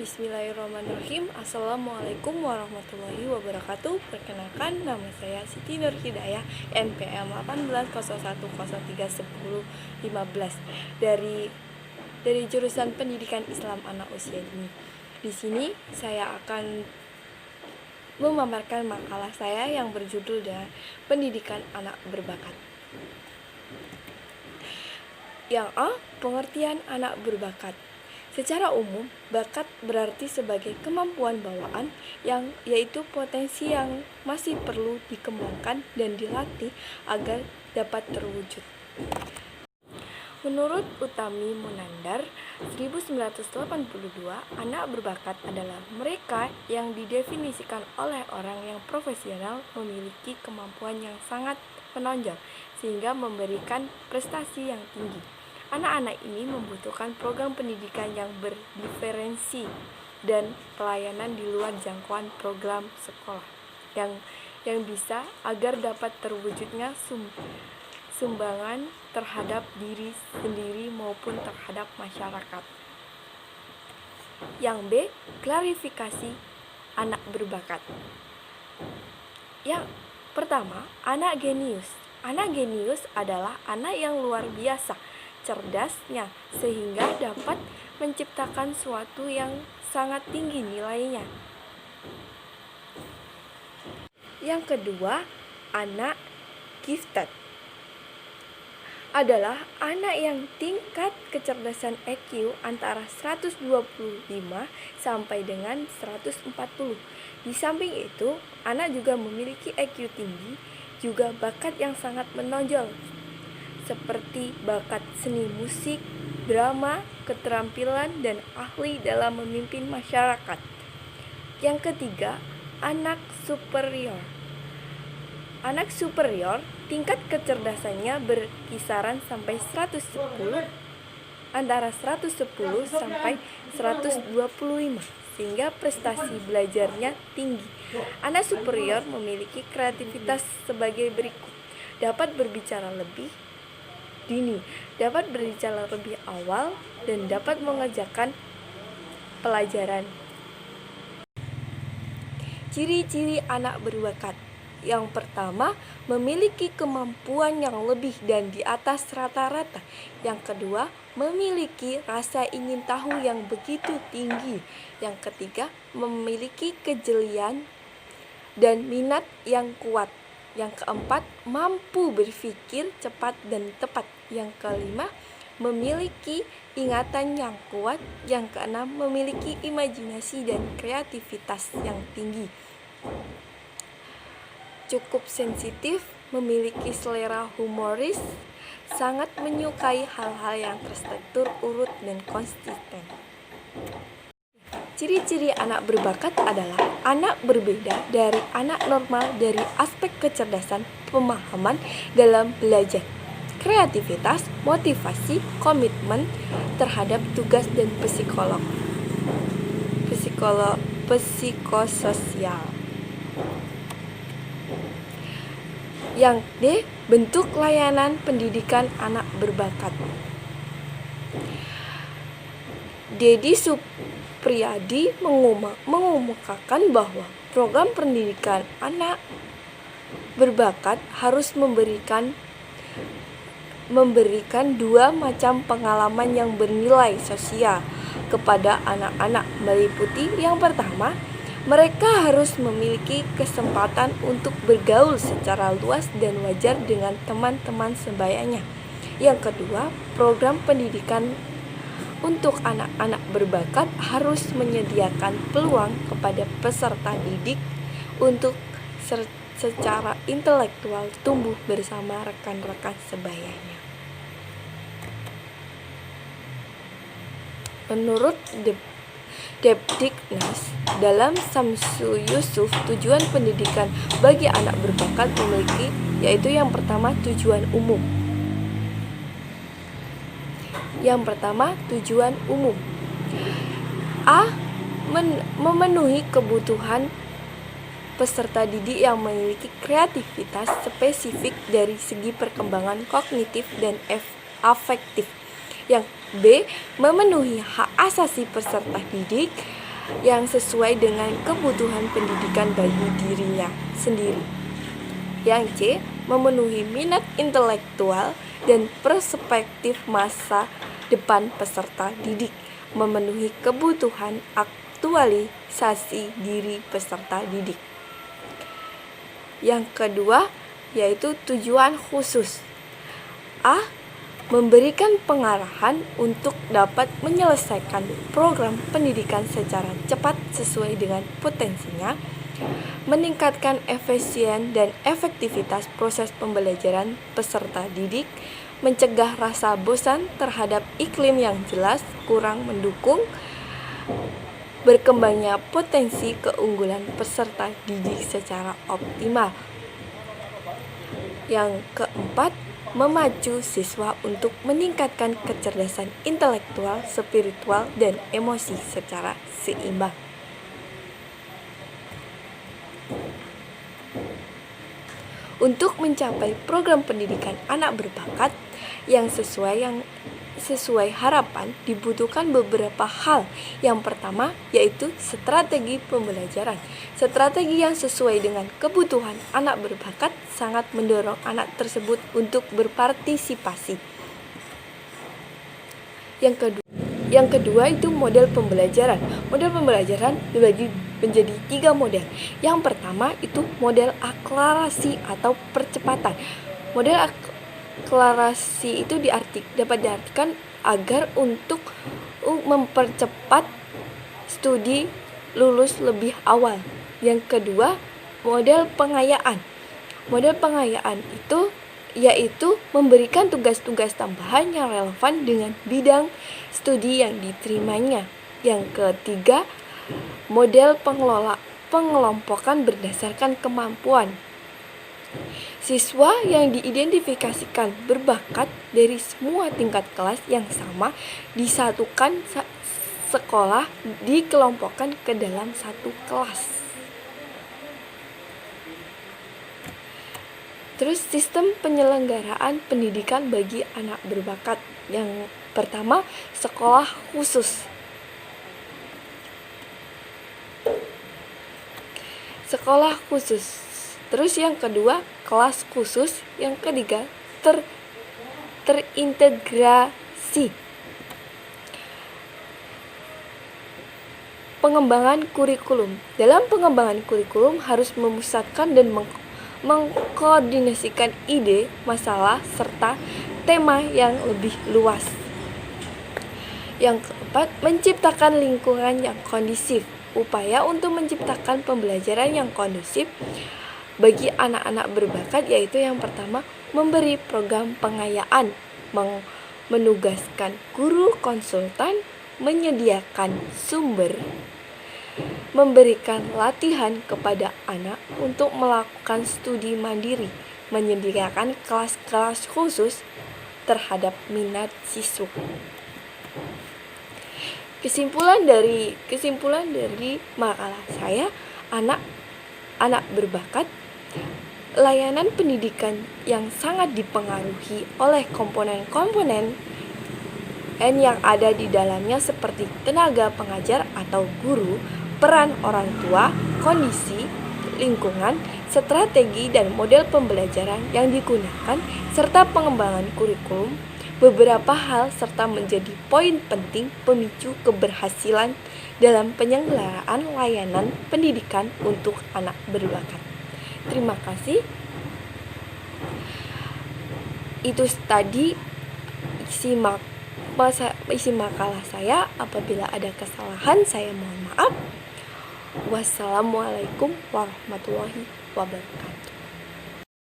Bismillahirrahmanirrahim. Assalamualaikum warahmatullahi wabarakatuh. Perkenalkan, nama saya Siti Nur Hidayah, NPM 1801031015 dari jurusan Pendidikan Islam Anak Usia Dini. Di sini saya akan memaparkan makalah saya yang berjudul Pendidikan Anak Berbakat. Yang A. Pengertian anak berbakat. Secara umum, bakat berarti sebagai kemampuan bawaan yaitu potensi yang masih perlu dikembangkan dan dilatih agar dapat terwujud. Menurut Utami Munandar 1982, anak berbakat adalah mereka yang didefinisikan oleh orang yang profesional memiliki kemampuan yang sangat menonjol sehingga memberikan prestasi yang tinggi. Anak-anak ini membutuhkan program pendidikan yang berdiferensi dan pelayanan di luar jangkauan program sekolah yang bisa agar dapat terwujudnya sumbangan terhadap diri sendiri maupun terhadap masyarakat. Yang B. Klarifikasi anak berbakat. Yang pertama, anak genius. Anak genius adalah anak yang luar biasa cerdasnya sehingga dapat menciptakan sesuatu yang sangat tinggi nilainya. Yang kedua, anak gifted adalah anak yang tingkat kecerdasan EQ antara 125 sampai dengan 140. Di samping itu, anak juga memiliki EQ tinggi, juga bakat yang sangat menonjol seperti bakat seni musik, drama, keterampilan, dan ahli dalam memimpin masyarakat. Yang ketiga, anak superior. Anak superior tingkat kecerdasannya berkisaran sampai 110, antara 110 sampai 125, sehingga prestasi belajarnya tinggi. Anak superior memiliki kreativitas sebagai berikut: dapat berbicara lebih dini, dapat berbicara lebih awal, dan dapat mengerjakan pelajaran. Ciri-ciri anak berbakat. Yang pertama, memiliki kemampuan yang lebih dan di atas rata-rata. Yang kedua, memiliki rasa ingin tahu yang begitu tinggi. Yang ketiga, memiliki kejelian dan minat yang kuat. Yang keempat, mampu berpikir cepat dan tepat. Yang kelima, memiliki ingatan yang kuat. Yang keenam, memiliki imajinasi dan kreativitas yang tinggi. Cukup sensitif, memiliki selera humoris, sangat menyukai hal-hal yang terstruktur, urut, dan konsisten. Ciri-ciri anak berbakat adalah anak berbeda dari anak normal dari aspek kecerdasan, pemahaman dalam belajar, kreativitas, motivasi, komitmen terhadap tugas, dan psikososial. Yang D. Bentuk layanan pendidikan anak berbakat. Dedi Supriyadi mengemukakan bahwa program pendidikan anak berbakat harus memberikan dua macam pengalaman yang bernilai sosial kepada anak-anak, meliputi yang pertama, mereka harus memiliki kesempatan untuk bergaul secara luas dan wajar dengan teman-teman sebayanya. Yang kedua, program pendidikan untuk anak-anak berbakat harus menyediakan peluang kepada peserta didik untuk secara intelektual tumbuh bersama rekan-rekan sebayanya. Menurut Depdiknas, dalam Samsu Yusuf, tujuan pendidikan bagi anak berbakat memiliki, yaitu yang pertama, tujuan umum. Yang pertama, tujuan umum. A. Memenuhi kebutuhan peserta didik yang memiliki kreativitas spesifik dari segi perkembangan kognitif dan afektif. Yang B. Memenuhi hak asasi peserta didik yang sesuai dengan kebutuhan pendidikan bagi dirinya sendiri. Yang C, memenuhi minat intelektual dan perspektif masa depan peserta didik, memenuhi kebutuhan aktualisasi diri peserta didik. Yang kedua yaitu tujuan khusus. A, memberikan pengarahan untuk dapat menyelesaikan program pendidikan secara cepat sesuai dengan potensinya, meningkatkan efisien dan efektivitas proses pembelajaran peserta didik, mencegah rasa bosan terhadap iklim yang jelas kurang mendukung berkembangnya potensi keunggulan peserta didik secara optimal. Yang keempat, memacu siswa untuk meningkatkan kecerdasan intelektual, spiritual, dan emosi secara seimbang. Untuk mencapai program pendidikan anak berbakat yang sesuai harapan dibutuhkan beberapa hal. Yang pertama yaitu strategi pembelajaran. Strategi yang sesuai dengan kebutuhan anak berbakat sangat mendorong anak tersebut untuk berpartisipasi. Yang kedua itu model pembelajaran. Model pembelajaran dibagi menjadi 3 model. Yang pertama itu model akselerasi atau percepatan. Model akselerasi itu dapat diartikan agar untuk mempercepat studi lulus lebih awal. Yang kedua, model pengayaan. Model pengayaan itu yaitu memberikan tugas-tugas tambahan yang relevan dengan bidang studi yang diterimanya. Yang ketiga, model pengelompokan berdasarkan kemampuan. Siswa yang diidentifikasikan berbakat dari semua tingkat kelas yang sama disatukan sekolah dikelompokkan ke dalam satu kelas. Terus sistem penyelenggaraan pendidikan bagi anak berbakat. Yang pertama, sekolah khusus. Sekolah khusus. Terus yang kedua, kelas khusus. Yang ketiga, terintegrasi. Pengembangan kurikulum. Dalam pengembangan kurikulum harus memusatkan dan mengkoordinasikan ide, masalah, serta tema yang lebih luas. Yang keempat, menciptakan lingkungan yang kondusif. Upaya untuk menciptakan pembelajaran yang kondusif bagi anak-anak berbakat yaitu yang pertama, memberi program pengayaan, menugaskan guru konsultan, menyediakan sumber, memberikan latihan kepada anak untuk melakukan studi mandiri, menyediakan kelas-kelas khusus terhadap minat siswa. Kesimpulan dari makalah saya, anak berbakat, layanan pendidikan yang sangat dipengaruhi oleh komponen-komponen yang ada di dalamnya seperti tenaga pengajar atau guru, peran orang tua, kondisi lingkungan, strategi dan model pembelajaran yang digunakan, serta pengembangan kurikulum, beberapa hal serta menjadi poin penting pemicu keberhasilan dalam penyelenggaraan layanan pendidikan untuk anak berbakat. Terima kasih. Itu tadi isi makalah saya. Apabila ada kesalahan, saya mohon maaf. Wassalamualaikum warahmatullahi wabarakatuh.